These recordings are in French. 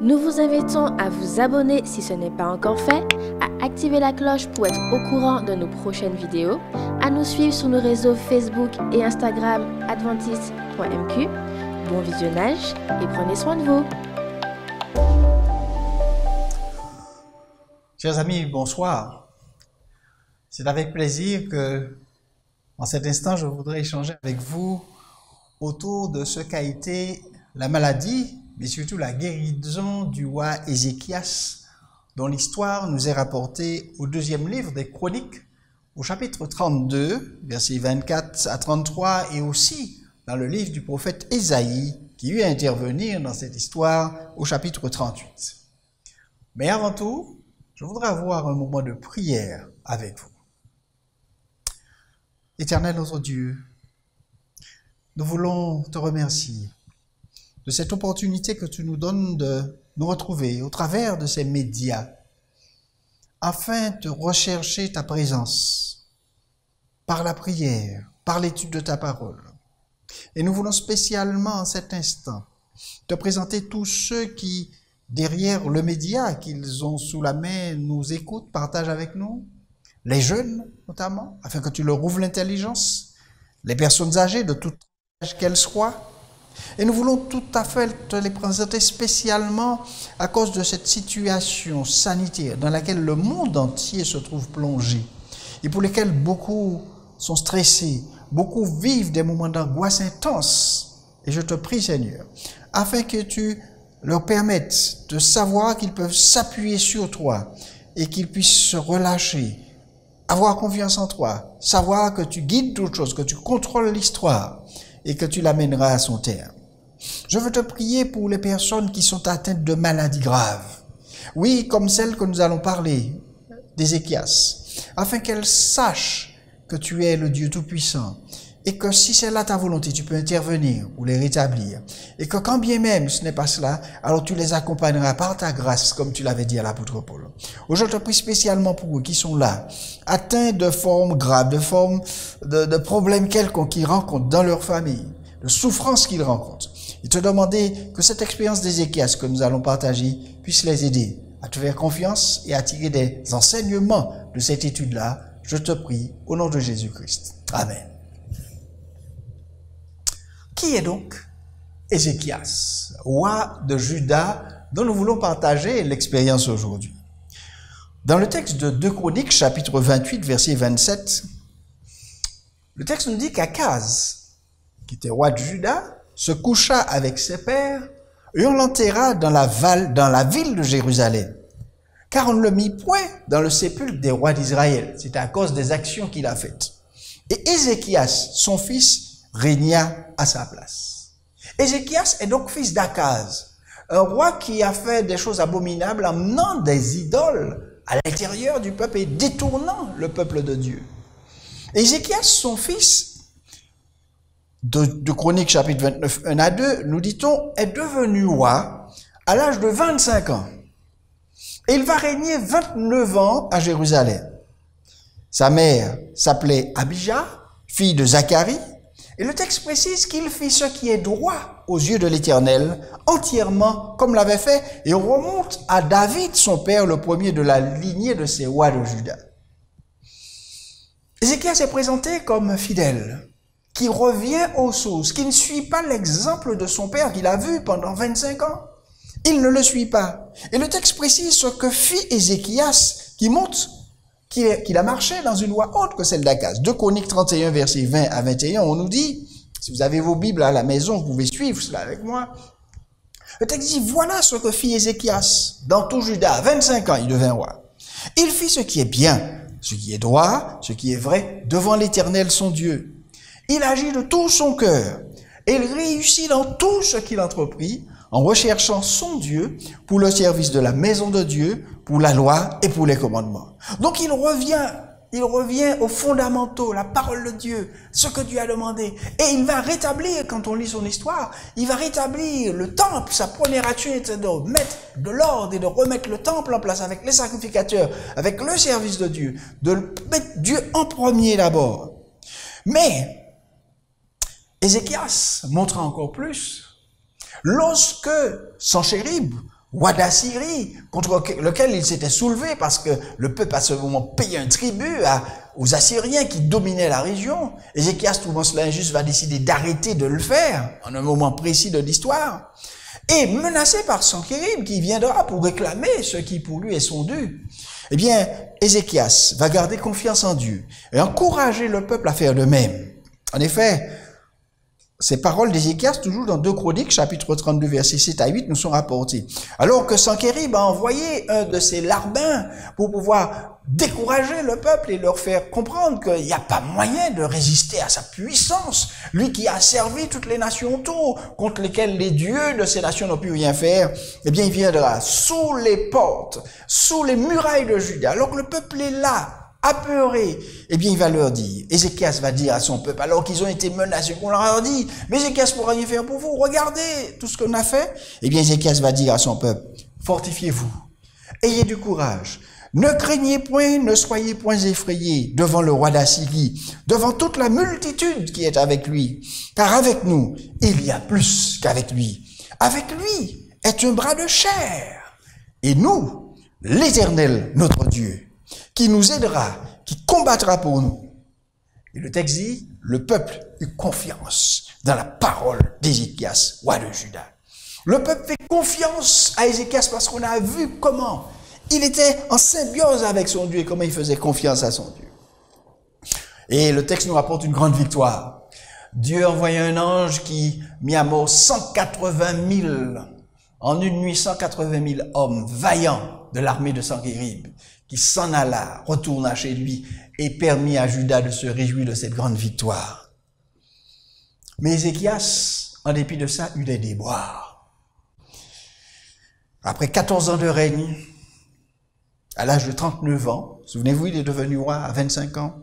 Nous vous invitons à vous abonner si ce n'est pas encore fait, à activer la cloche pour être au courant de nos prochaines vidéos, à nous suivre sur nos réseaux Facebook et Instagram adventiste.mq. Bon visionnage et prenez soin de vous. Chers amis, bonsoir. C'est avec plaisir que, en cet instant, je voudrais échanger avec vous autour de ce qu'a été la maladie, mais surtout la guérison du roi Ézéchias, dont l'histoire nous est rapportée au deuxième livre des Chroniques, au chapitre 32, versets 24 à 33, et aussi dans le livre du prophète Ésaïe, qui eut à intervenir dans cette histoire au chapitre 38. Mais avant tout, je voudrais avoir un moment de prière avec vous. Éternel notre Dieu, nous voulons te remercier de cette opportunité que tu nous donnes de nous retrouver au travers de ces médias afin de rechercher ta présence par la prière, par l'étude de ta parole. Et nous voulons spécialement en cet instant te présenter tous ceux qui, derrière le média qu'ils ont sous la main, nous écoutent, partagent avec nous, les jeunes notamment, afin que tu leur ouvres l'intelligence, les personnes âgées de tout âge qu'elles soient. Et nous voulons tout à fait te les présenter spécialement à cause de cette situation sanitaire dans laquelle le monde entier se trouve plongé et pour lesquels beaucoup sont stressés, beaucoup vivent des moments d'angoisse intense. Et je te prie, Seigneur, afin que tu leur permettes de savoir qu'ils peuvent s'appuyer sur toi et qu'ils puissent se relâcher, avoir confiance en toi, savoir que tu guides toutes choses, que tu contrôles l'histoire et que tu l'amèneras à son terme. Je veux te prier pour les personnes qui sont atteintes de maladies graves. Oui, comme celle que nous allons parler d'Ézéchias, afin qu'elles sachent que tu es le Dieu Tout-Puissant et que si c'est là ta volonté, tu peux intervenir pour les rétablir. Et que quand bien même ce n'est pas cela, alors tu les accompagneras par ta grâce, comme tu l'avais dit à l'apôtre Paul. Aujourd'hui, je te prie spécialement pour eux qui sont là, atteints de formes graves, de formes de problèmes quelconques qu'ils rencontrent dans leur famille, de souffrances qu'ils rencontrent. Et te demander que cette expérience d'Ézéchias que nous allons partager puisse les aider à te faire confiance et à tirer des enseignements de cette étude-là. Je te prie au nom de Jésus-Christ. Amen. Qui est donc Ézéchias, roi de Juda, dont nous voulons partager l'expérience aujourd'hui? Dans le texte de 2 Chroniques, chapitre 28, verset 27, le texte nous dit qu'Akaz, qui était roi de Juda, se coucha avec ses pères et on l'enterra dans la ville de Jérusalem. Car on ne le mit point dans le sépulcre des rois d'Israël. C'était à cause des actions qu'il a faites. Et Ézéchias, son fils, régna à sa place. Ézéchias est donc fils d'Akaz, un roi qui a fait des choses abominables, amenant des idoles à l'intérieur du peuple et détournant le peuple de Dieu. Ézéchias, son fils, de Chroniques chapitre 29, 1 à 2, nous dit-on, est devenu roi à l'âge de 25 ans. Et il va régner 29 ans à Jérusalem. Sa mère s'appelait Abijah, fille de Zacharie, et le texte précise qu'il fit ce qui est droit aux yeux de l'Éternel, entièrement comme l'avait fait, et on remonte à David, son père, le premier de la lignée de ces rois de Juda. Ézéchias est présenté comme fidèle, qui revient aux sources, qui ne suit pas l'exemple de son père qu'il a vu pendant 25 ans. Il ne le suit pas. Et le texte précise ce que fit Ézéchias, qui montre qu'il a marché dans une voie haute que celle d'Akaz. 2 Chroniques 31, versets 20 à 21, on nous dit, si vous avez vos Bibles à la maison, vous pouvez suivre cela avec moi. Le texte dit, voilà ce que fit Ézéchias dans tout Juda. À 25 ans, il devint roi. Il fit ce qui est bien, ce qui est droit, ce qui est vrai, devant l'Éternel son Dieu. Il agit de tout son cœur et il réussit dans tout ce qu'il entreprit en recherchant son Dieu pour le service de la maison de Dieu, pour la loi et pour les commandements. Donc il revient aux fondamentaux, la parole de Dieu, ce que Dieu a demandé. Et il va rétablir, quand on lit son histoire, il va rétablir le temple. Sa première action était de mettre de l'ordre et de remettre le temple en place avec les sacrificateurs, avec le service de Dieu, de mettre Dieu en premier d'abord. Mais Ézéchias montre encore plus. Lorsque Sanchérib, roi d'Assyrie, contre lequel il s'était soulevé parce que le peuple à ce moment payait un tribut aux Assyriens qui dominaient la région. Ézéchias, trouvant cela injuste, va décider d'arrêter de le faire en un moment précis de l'histoire. Et menacé par Sankérib qui viendra pour réclamer ce qui pour lui est son dû, eh bien, Ézéchias va garder confiance en Dieu et encourager le peuple à faire de même. En effet, ces paroles d'Ézéchias, toujours dans 2 Chroniques, chapitre 32, versets 7 à 8, nous sont rapportées. Alors que Sankérib a envoyé un de ses larbins pour pouvoir décourager le peuple et leur faire comprendre qu'il n'y a pas moyen de résister à sa puissance. Lui qui a servi toutes les nations autour, contre lesquelles les dieux de ces nations n'ont pu rien faire, eh bien, il viendra sous les portes, sous les murailles de Juda, alors que le peuple est là, apeuré, eh bien, il va leur dire, Ézéchias va dire à son peuple, alors qu'ils ont été menacés, qu'on leur a dit, mais Ézéchias pourra rien faire pour vous, regardez tout ce qu'on a fait. Eh bien, Ézéchias va dire à son peuple, fortifiez-vous, ayez du courage, ne craignez point, ne soyez point effrayés devant le roi d'Assyrie, devant toute la multitude qui est avec lui, car avec nous, il y a plus qu'avec lui. Avec lui est un bras de chair, et nous, l'Éternel, notre Dieu, qui nous aidera, qui combattra pour nous. Et le texte dit, le peuple eut confiance dans la parole d'Ézéchias, roi de Juda. Le peuple fait confiance à Ézéchias parce qu'on a vu comment il était en symbiose avec son Dieu et comment il faisait confiance à son Dieu. Et le texte nous rapporte une grande victoire. Dieu envoya un ange qui mit à mort 180 000, en une nuit 180 000 hommes vaillants de l'armée de Sankérib, qui s'en alla, retourna chez lui et permit à Juda de se réjouir de cette grande victoire. Mais Ézéchias, en dépit de ça, eut des déboires. Après 14 ans de règne, à l'âge de 39 ans, souvenez-vous, il est devenu roi à 25 ans,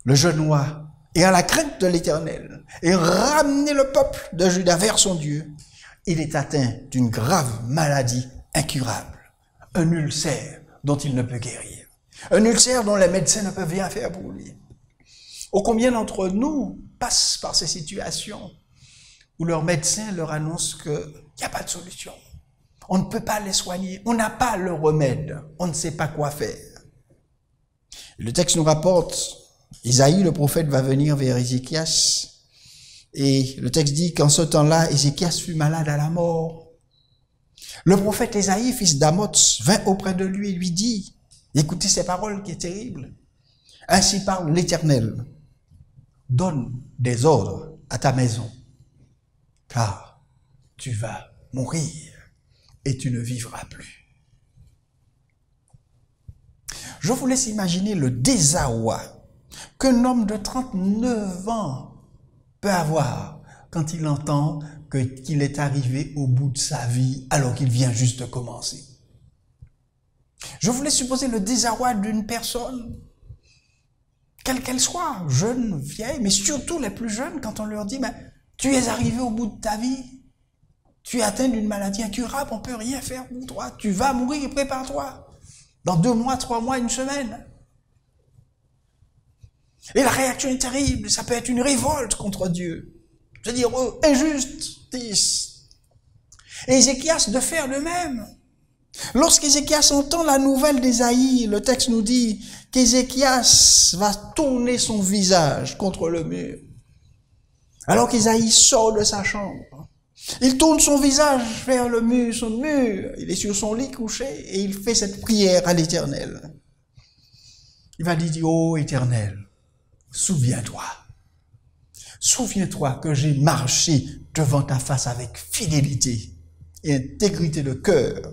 le jeune roi, ayant la crainte de l'Éternel, et ramener le peuple de Juda vers son Dieu, il est atteint d'une grave maladie incurable, un ulcère dont il ne peut guérir. Un ulcère dont les médecins ne peuvent rien faire pour lui. Ô combien d'entre nous passent par ces situations où leurs médecins leur annoncent qu'il n'y a pas de solution. On ne peut pas les soigner, on n'a pas le remède, on ne sait pas quoi faire. Et le texte nous rapporte, Isaïe, le prophète, va venir vers Ézéchias, et le texte dit qu'en ce temps-là, Ézéchias fut malade à la mort. Le prophète Ésaïe, fils d'Amoz, vint auprès de lui et lui dit, écoutez ces paroles qui est terrible. Ainsi parle l'Éternel, donne des ordres à ta maison, car tu vas mourir et tu ne vivras plus. Je vous laisse imaginer le désarroi qu'un homme de 39 ans peut avoir quand il entend qu'il est arrivé au bout de sa vie alors qu'il vient juste de commencer. Je voulais supposer le désarroi d'une personne, quelle qu'elle soit, jeune, vieille, mais surtout les plus jeunes, quand on leur dit « tu es arrivé au bout de ta vie, tu es atteint d'une maladie incurable, on ne peut rien faire pour toi, tu vas mourir, prépare-toi, dans 2 mois, 3 mois, 1 semaine. » Et la réaction est terrible, ça peut être une révolte contre Dieu. C'est-à-dire, injustice. Et Ézéchias de faire de même. Lorsqu'Ézéchias entend la nouvelle d'Ésaïe, le texte nous dit qu'Ézéchias va tourner son visage contre le mur. Alors qu'Ésaïe sort de sa chambre, il tourne son visage vers le mur, son mur. Il est sur son lit couché et il fait cette prière à l'Éternel. Il va dire, ô Éternel, souviens-toi. Souviens-toi que j'ai marché devant ta face avec fidélité et intégrité de cœur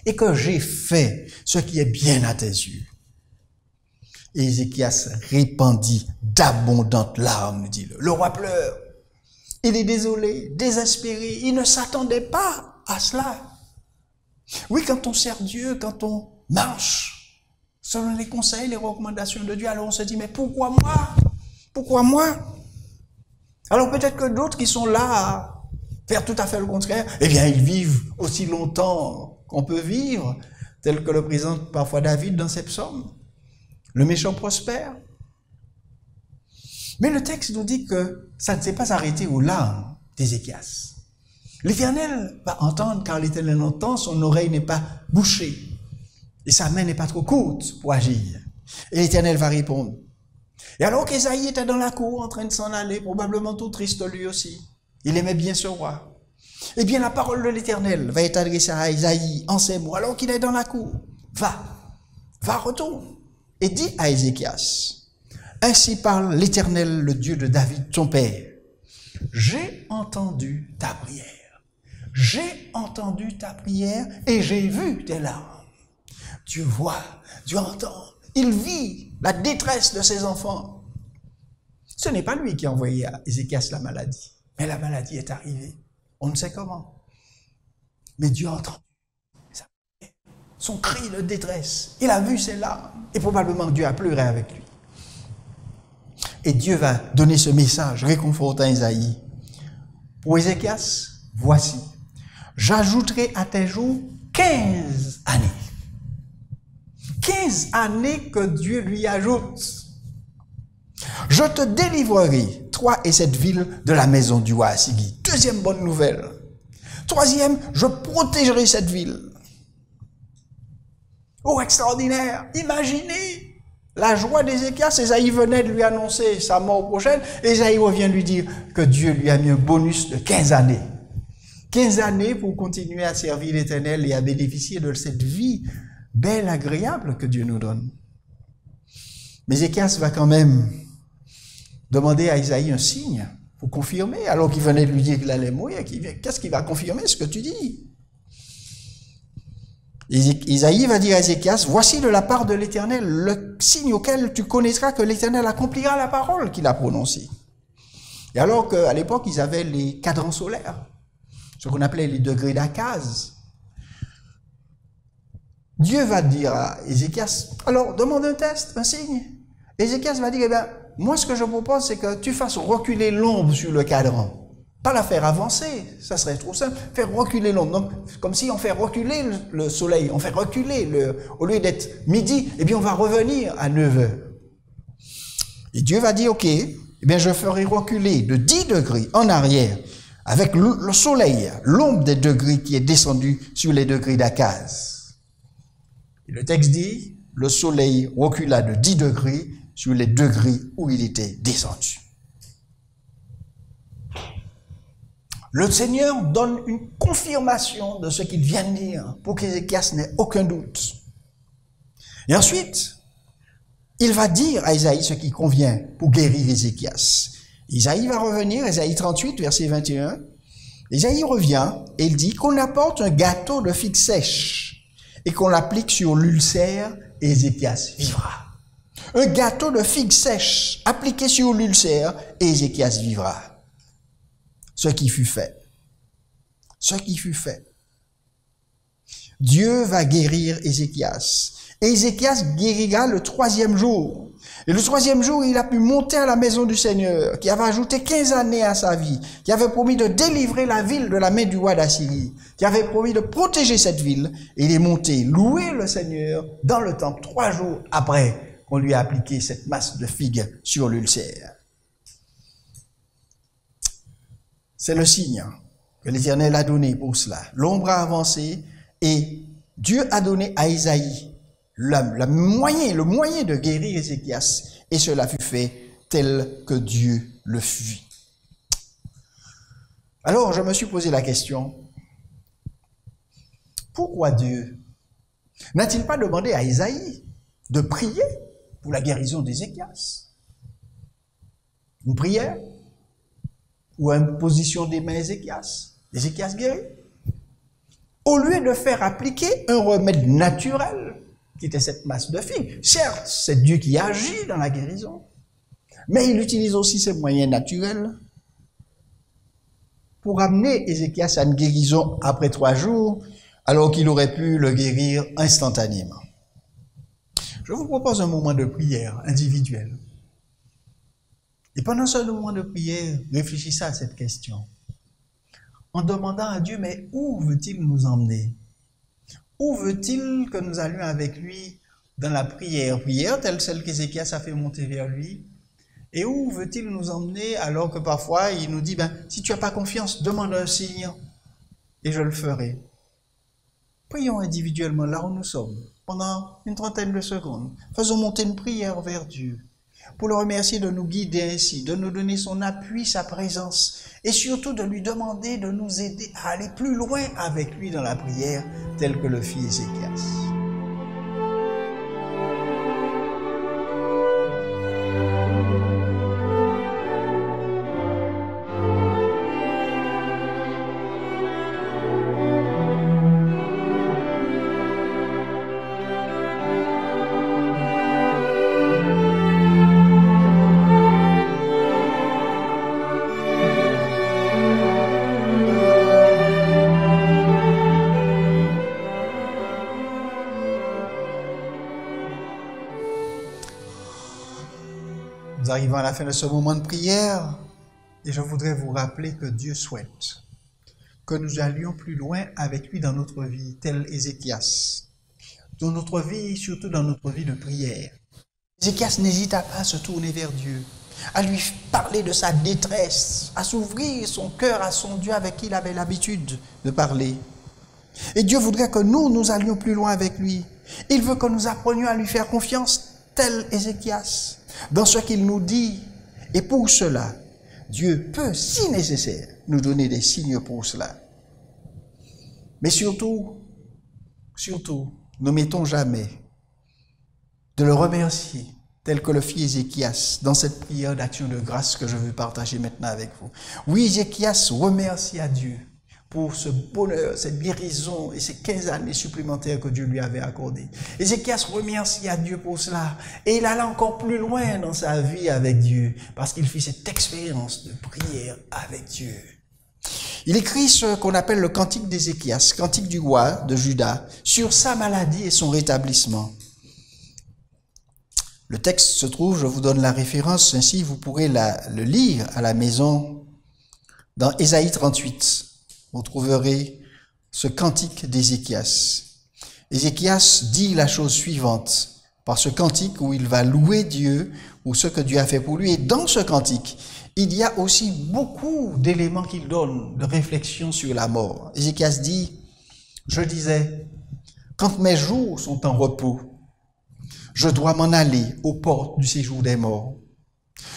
et que j'ai fait ce qui est bien à tes yeux. Et Ézéchias répandit d'abondantes larmes, dit-le. Le roi pleure. Il est désolé, désespéré. Il ne s'attendait pas à cela. Oui, quand on sert Dieu, quand on marche selon les conseils, les recommandations de Dieu, alors on se dit, mais pourquoi moi? Pourquoi moi? Alors peut-être que d'autres qui sont là à faire tout à fait le contraire, eh bien ils vivent aussi longtemps qu'on peut vivre, tel que le présente parfois David dans ses psaumes. Le méchant prospère. Mais le texte nous dit que ça ne s'est pas arrêté aux larmes d'Ézéchias. L'Éternel va entendre, car l'Éternel entend, son oreille n'est pas bouchée et sa main n'est pas trop courte pour agir. Et l'Éternel va répondre. Et alors qu'Ésaïe était dans la cour en train de s'en aller, probablement tout triste lui aussi, il aimait bien ce roi. Eh bien la parole de l'Éternel va être adressée à Ésaïe en ces mots, alors qu'il est dans la cour. Va, retourne, et dis à Ézéchias, ainsi parle l'Éternel, le Dieu de David, ton père. J'ai entendu ta prière. J'ai entendu ta prière et j'ai vu tes larmes. Dieu voit, Dieu entend. Il vit la détresse de ses enfants. Ce n'est pas lui qui a envoyé à Ézéchias la maladie, mais la maladie est arrivée. On ne sait comment. Mais Dieu entend son cri de détresse. Il a vu ses larmes et probablement Dieu a pleuré avec lui. Et Dieu va donner ce message réconfortant à Ésaïe. Pour Ézéchias, voici, j'ajouterai à tes jours 15 années. 15 années que Dieu lui ajoute. Je te délivrerai, toi et cette ville, de la maison du roi Assigui. Deuxième bonne nouvelle. Troisième, je protégerai cette ville. Oh, extraordinaire! Imaginez la joie d'Ézéchias. Ésaïe venait de lui annoncer sa mort prochaine. Ésaïe revient lui dire que Dieu lui a mis un bonus de 15 années. 15 années pour continuer à servir l'Éternel et à bénéficier de cette vie belle, agréable que Dieu nous donne. Mais Ézéchias va quand même demander à Ésaïe un signe pour confirmer, alors qu'il venait de lui dire qu'il allait mourir. Qu'est-ce qui va confirmer ce que tu dis? Ésaïe va dire à Ézéchias, voici de la part de l'Éternel le signe auquel tu connaîtras que l'Éternel accomplira la parole qu'il a prononcée. Et alors qu'à l'époque, ils avaient les cadrans solaires, ce qu'on appelait les degrés d'Akaz. Dieu va dire à Ézéchias, alors demande un test, un signe. Ézéchias va dire, eh bien, moi ce que je propose, c'est que tu fasses reculer l'ombre sur le cadran. Pas la faire avancer, ça serait trop simple. Faire reculer l'ombre. Donc, comme si on fait reculer le soleil, on fait reculer, au lieu d'être midi, eh bien on va revenir à 9 heures. Et Dieu va dire, ok, eh bien je ferai reculer de 10 degrés en arrière, avec le soleil, l'ombre des degrés qui est descendue sur les degrés d'Akaz. Et le texte dit, le soleil recula de 10 degrés sur les degrés où il était descendu. Le Seigneur donne une confirmation de ce qu'il vient de dire pour qu'Ézéchias n'ait aucun doute. Et ensuite, il va dire à Ésaïe ce qui convient pour guérir Ézéchias. Ésaïe va revenir, Ésaïe 38, verset 21. Ésaïe revient et il dit qu'on apporte un gâteau de figues sèches et qu'on l'applique sur l'ulcère et Ézéchias vivra. Un gâteau de figues sèches appliqué sur l'ulcère et Ézéchias vivra. Ce qui fut fait. Ce qui fut fait. Dieu va guérir Ézéchias. Et Ézéchias guérira le 3e jour. Et le 3e jour, il a pu monter à la maison du Seigneur, qui avait ajouté 15 années à sa vie, qui avait promis de délivrer la ville de la main du roi d'Assyrie, qui avait promis de protéger cette ville. Et il est monté louer le Seigneur dans le temple 3 jours après qu'on lui a appliqué cette masse de figues sur l'ulcère. C'est le signe que l'Éternel a donné pour cela. L'ombre a avancé et Dieu a donné à Ésaïe le moyen de guérir Ézéchias. Et cela fut fait tel que Dieu le fit. Alors, je me suis posé la question, pourquoi Dieu n'a-t-il pas demandé à Ésaïe de prier pour la guérison d'Ézéchias? Une prière ou une position des mains Ézéchias guéri. Au lieu de faire appliquer un remède naturel, qui était cette masse de figues, certes, c'est Dieu qui agit dans la guérison, mais il utilise aussi ces moyens naturels pour amener Ézéchias à une guérison après 3 jours, alors qu'il aurait pu le guérir instantanément. Je vous propose un moment de prière individuelle. Et pendant ce moment de prière, réfléchissez à cette question. En demandant à Dieu, mais où veut-il nous emmener? Où veut-il que nous allions avec lui dans la prière? Prière telle celle qu'Ézéchias a fait monter vers lui. Et où veut-il nous emmener alors que parfois il nous dit, si tu n'as pas confiance, demande un signe. et je le ferai. Prions individuellement là où nous sommes, pendant une trentaine de secondes. Faisons monter une prière vers Dieu, pour le remercier de nous guider ainsi, de nous donner son appui, sa présence, et surtout de lui demander de nous aider à aller plus loin avec lui dans la prière, tel que le fit Ézéchias. Nous arrivons à la fin de ce moment de prière et je voudrais vous rappeler que Dieu souhaite que nous allions plus loin avec lui dans notre vie, tel Ézéchias. Dans notre vie, surtout dans notre vie de prière. Ézéchias n'hésita pas à se tourner vers Dieu, à lui parler de sa détresse, à s'ouvrir son cœur à son Dieu avec qui il avait l'habitude de parler. Et Dieu voudrait que nous allions plus loin avec lui. Il veut que nous apprenions à lui faire confiance, tel Ézéchias, dans ce qu'il nous dit. Et pour cela, Dieu peut, si nécessaire, nous donner des signes pour cela. Mais surtout, n'omettons jamais de le remercier, tel que le fit Ézéchias, dans cette prière d'action de grâce que je veux partager maintenant avec vous. Oui, Ézéchias remercie à Dieu pour ce bonheur, cette guérison et ces 15 années supplémentaires que Dieu lui avait accordées. Ézéchias remercie à Dieu pour cela. Et il alla encore plus loin dans sa vie avec Dieu, parce qu'il fit cette expérience de prière avec Dieu. Il écrit ce qu'on appelle le cantique d'Ézéchias, cantique du roi de Juda, sur sa maladie et son rétablissement. Le texte se trouve, je vous donne la référence, ainsi vous pourrez le lire à la maison, dans Ésaïe 38. Vous trouverez ce cantique d'Ézéchias. Ézéchias dit la chose suivante, par ce cantique où il va louer Dieu, ou ce que Dieu a fait pour lui. Et dans ce cantique, il y a aussi beaucoup d'éléments qu'il donne, de réflexion sur la mort. Ézéchias dit, je disais, quand mes jours sont en repos, je dois m'en aller aux portes du séjour des morts.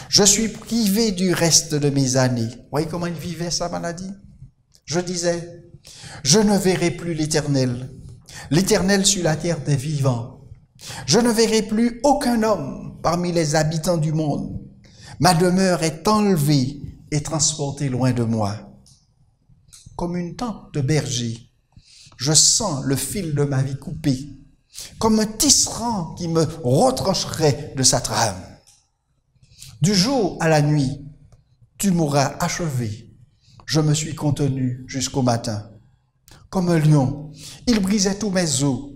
Je suis privé du reste de mes années. Vous voyez comment il vivait sa maladie? Je disais, je ne verrai plus l'Éternel, l'Éternel sur la terre des vivants. Je ne verrai plus aucun homme parmi les habitants du monde. Ma demeure est enlevée et transportée loin de moi. Comme une tente de berger, je sens le fil de ma vie coupé, comme un tisserand qui me retrancherait de sa trame. Du jour à la nuit, tu m'auras achevé. Je me suis contenu jusqu'au matin. Comme un lion, il brisait tous mes os.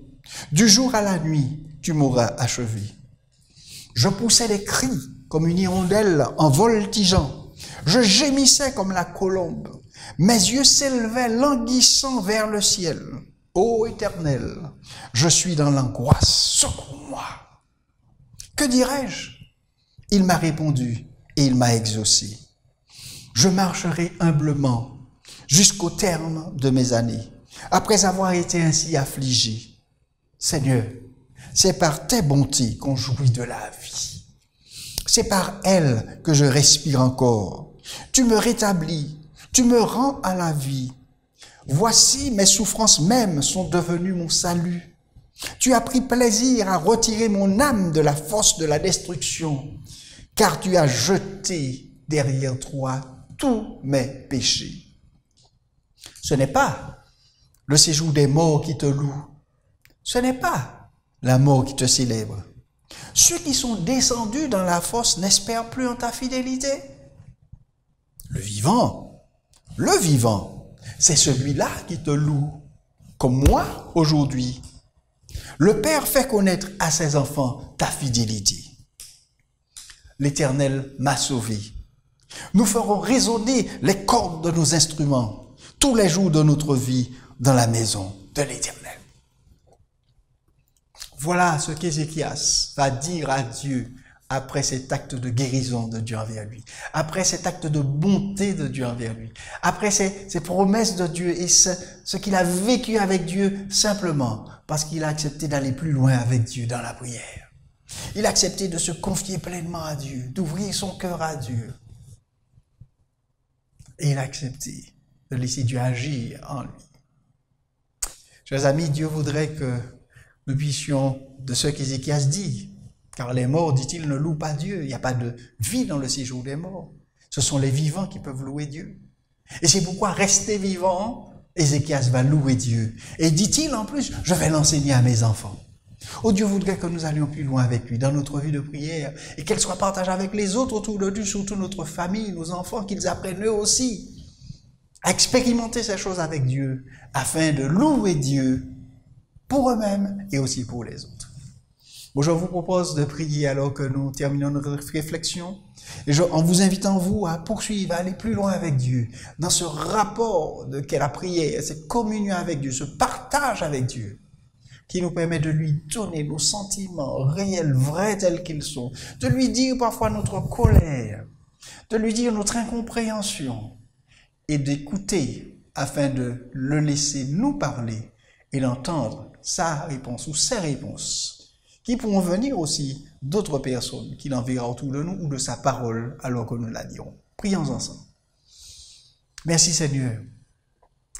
Du jour à la nuit, tu m'auras achevé. Je poussais des cris comme une hirondelle en voltigeant. Je gémissais comme la colombe. Mes yeux s'élevaient languissant vers le ciel. Ô Éternel, je suis dans l'angoisse, secours-moi. Que dirais-je? Il m'a répondu et il m'a exaucé. Je marcherai humblement jusqu'au terme de mes années, après avoir été ainsi affligé. Seigneur, c'est par tes bontés qu'on jouit de la vie. C'est par elles que je respire encore. Tu me rétablis, tu me rends à la vie. Voici, mes souffrances mêmes sont devenues mon salut. Tu as pris plaisir à retirer mon âme de la fosse de la destruction, car tu as jeté derrière toi tous mes péchés. Ce n'est pas le séjour des morts qui te loue. Ce n'est pas la mort qui te célèbre. Ceux qui sont descendus dans la fosse n'espèrent plus en ta fidélité. Le vivant, c'est celui-là qui te loue, comme moi aujourd'hui. Le Père fait connaître à ses enfants ta fidélité. L'Éternel m'a sauvé. Nous ferons résonner les cordes de nos instruments tous les jours de notre vie dans la maison de l'Éternel. Voilà ce qu'Ézéchias va dire à Dieu après cet acte de guérison de Dieu envers lui, après cet acte de bonté de Dieu envers lui, après ces promesses de Dieu et ce qu'il a vécu avec Dieu simplement parce qu'il a accepté d'aller plus loin avec Dieu dans la prière. Il a accepté de se confier pleinement à Dieu, d'ouvrir son cœur à Dieu. Et il a accepté de laisser Dieu agir en lui. Chers amis, Dieu voudrait que nous puissions, de ce qu'Ézéchias dit, car les morts, dit-il, ne louent pas Dieu. Il n'y a pas de vie dans le séjour des morts. Ce sont les vivants qui peuvent louer Dieu. Et c'est pourquoi rester vivant, Ézéchias va louer Dieu. Et dit-il en plus, je vais l'enseigner à mes enfants. Oh, Dieu voudrait que nous allions plus loin avec lui dans notre vie de prière et qu'elle soit partagée avec les autres autour de nous, surtout notre famille, nos enfants, qu'ils apprennent eux aussi à expérimenter ces choses avec Dieu afin de louer Dieu pour eux-mêmes et aussi pour les autres. Bon, je vous propose de prier alors que nous terminons notre réflexion et en vous invitant, vous, à poursuivre, à aller plus loin avec Dieu dans ce rapport qu'est la prière, cette communion avec Dieu, ce partage avec Dieu qui nous permet de lui donner nos sentiments réels, vrais tels qu'ils sont, de lui dire parfois notre colère, de lui dire notre incompréhension et d'écouter afin de le laisser nous parler et d'entendre sa réponse ou ses réponses qui pourront venir aussi d'autres personnes qu'il enverra autour de nous ou de sa parole alors que nous la dirons. Prions ensemble. Merci Seigneur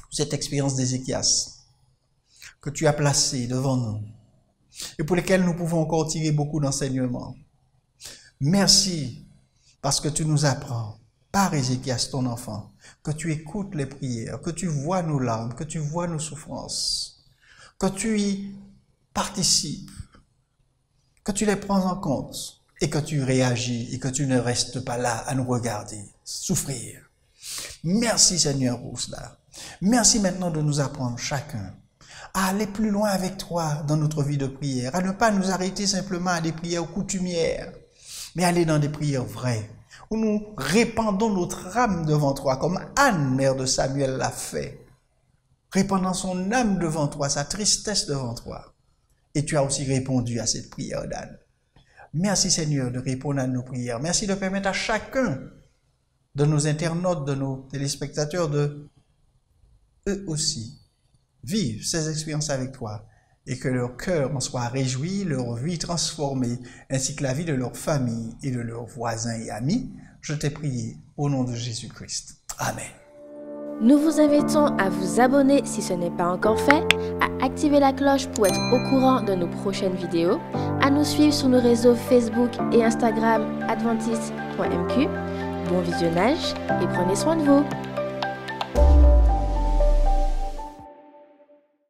pour cette expérience d'Ézéchias que tu as placée devant nous et pour lesquelles nous pouvons encore tirer beaucoup d'enseignements. Merci parce que tu nous apprends par Ézéchias ton enfant que tu écoutes les prières, que tu vois nos larmes, que tu vois nos souffrances, que tu y participes, que tu les prends en compte et que tu réagis et que tu ne restes pas là à nous regarder souffrir. Merci Seigneur pour cela. Merci maintenant de nous apprendre chacun à aller plus loin avec toi dans notre vie de prière, à ne pas nous arrêter simplement à des prières coutumières, mais aller dans des prières vraies, où nous répandons notre âme devant toi, comme Anne, mère de Samuel, l'a fait, répandant son âme devant toi, sa tristesse devant toi. Et tu as aussi répondu à cette prière d'Anne. Merci Seigneur de répondre à nos prières. Merci de permettre à chacun de nos internautes, de nos téléspectateurs, de eux aussi vivre ces expériences avec toi et que leur cœur en soit réjoui, leur vie transformée, ainsi que la vie de leur famille et de leurs voisins et amis. Je t'ai prié au nom de Jésus-Christ. Amen. Nous vous invitons à vous abonner si ce n'est pas encore fait, à activer la cloche pour être au courant de nos prochaines vidéos, à nous suivre sur nos réseaux Facebook et Instagram adventiste.mq. Bon visionnage et prenez soin de vous.